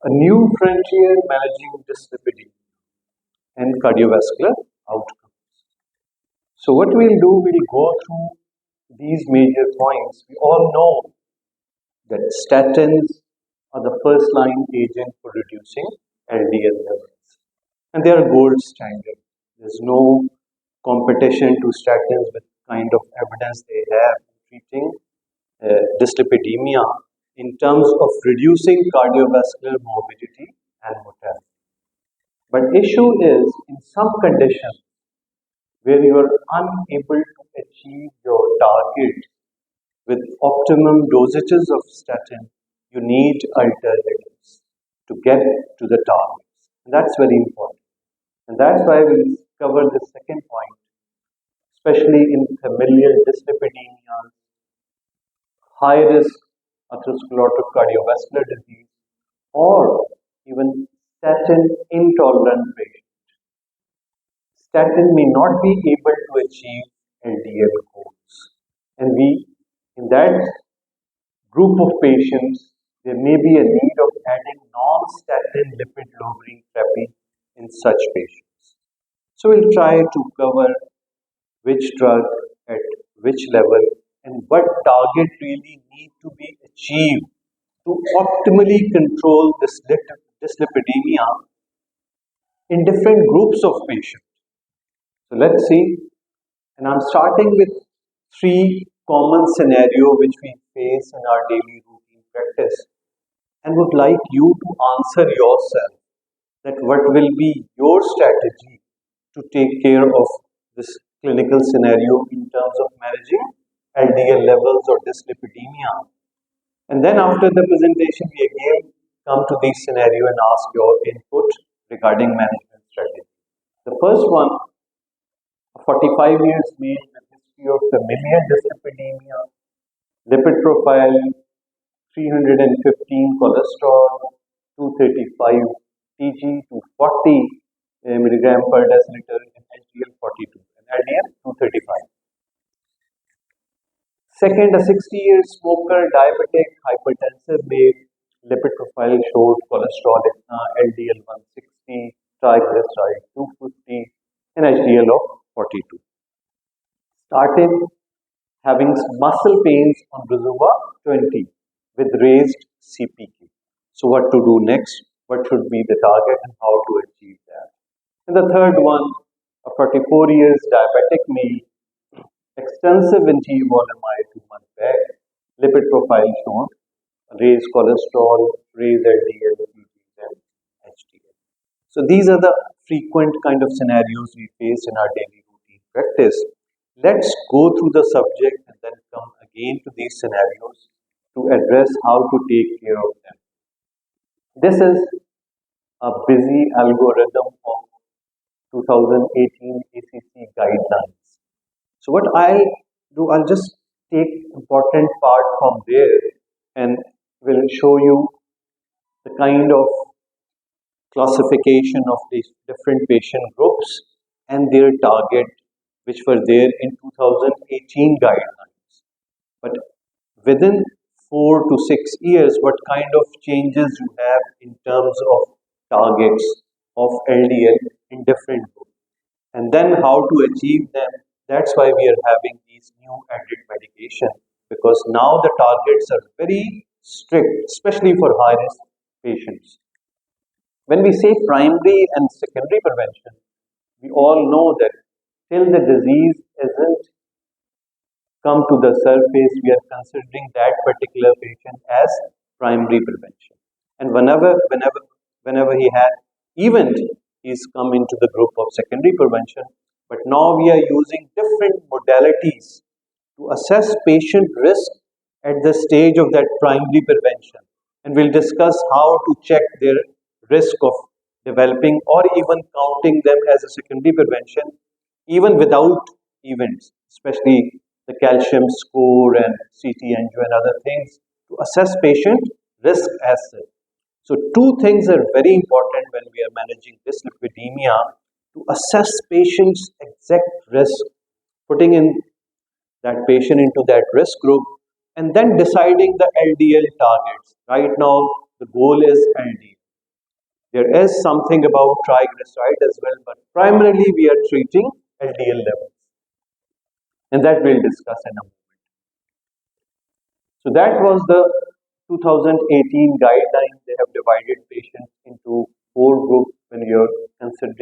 a new frontier managing dyslipidemia and cardiovascular outcomes. So what we'll do, we'll go through these major points. We all know that statins are the first line agent for reducing LDL levels. And they are gold standard. There's no competition to statins with kind of evidence they have in treating dyslipidemia in terms of reducing cardiovascular morbidity and mortality. But issue is in some conditions where you are unable to achieve your target with optimum dosages of statin, you need alternatives to get to the targets. And that's very important. And that's why we cover the second point, especially in familial dyslipidemia, high risk atherosclerotic cardiovascular disease, or even statin intolerant patients. Statin may not be able to achieve LDL goals. And in that group of patients, there may be a need of adding non-statin lipid lowering therapy in such patients. So we'll try to cover which drug at which level and what target really need to be achieved to optimally control this dyslipidemia in different groups of patients. So let's see, and I'm starting with three common scenarios which we face in our daily routine practice and would like you to answer yourself that what will be your strategy to take care of this clinical scenario in terms of managing LDL levels or dyslipidemia. And then after the presentation, we again come to this scenario and ask your input regarding management strategy. The first one, a 45 years male with history of familial dyslipidemia, lipid profile 315 cholesterol, 235 Tg, 240 milligram per deciliter, and HDL 42, and LDL 235. Second, a 60-year smoker, diabetic, hypertensive male, lipid profile showed cholesterol, LDL 160, triglyceride 250, and HDL of 42. Started having muscle pains on Rizuva 20 with raised CPK. So what to do next? What should be the target and how to achieve that? And the third one, a 44 years diabetic male, extensive anti-volume 2 months back, lipid profile shown, raised cholesterol, raised LDL, and HDL. So these are the frequent kind of scenarios we face in our daily routine practice. Let's go through the subject and then come again to these scenarios to address how to take care of them. This is a busy algorithm of 2018 ACC guidelines. So what I'll do, I'll just take important part from there and will show you the kind of classification of these different patient groups and their target which were there in 2018 guidelines. But within 4 to 6 years, what kind of changes you have in terms of targets of LDL in different groups, and then how to achieve them. That's why we are having these new added medication, because now the targets are very strict, especially for high-risk patients. When we say primary and secondary prevention, we all know that till the disease isn't come to the surface, we are considering that particular patient as primary prevention. And whenever he had event, he's come into the group of secondary prevention. But now we are using different modalities to assess patient risk at the stage of that primary prevention. And we'll discuss how to check their risk of developing or even counting them as a secondary prevention, even without events, especially the calcium score and CT angio and other things to assess patient risk as such. So two things are very important when we are managing dyslipidemia: to assess patient's exact risk, putting in that patient into that risk group, and then deciding the LDL targets. Right now, the goal is LDL. There is something about triglyceride as well, but primarily we are treating LDL levels, and that we'll discuss in a moment. So that was the 2018 guideline. They have divided patients into four groups when you're considering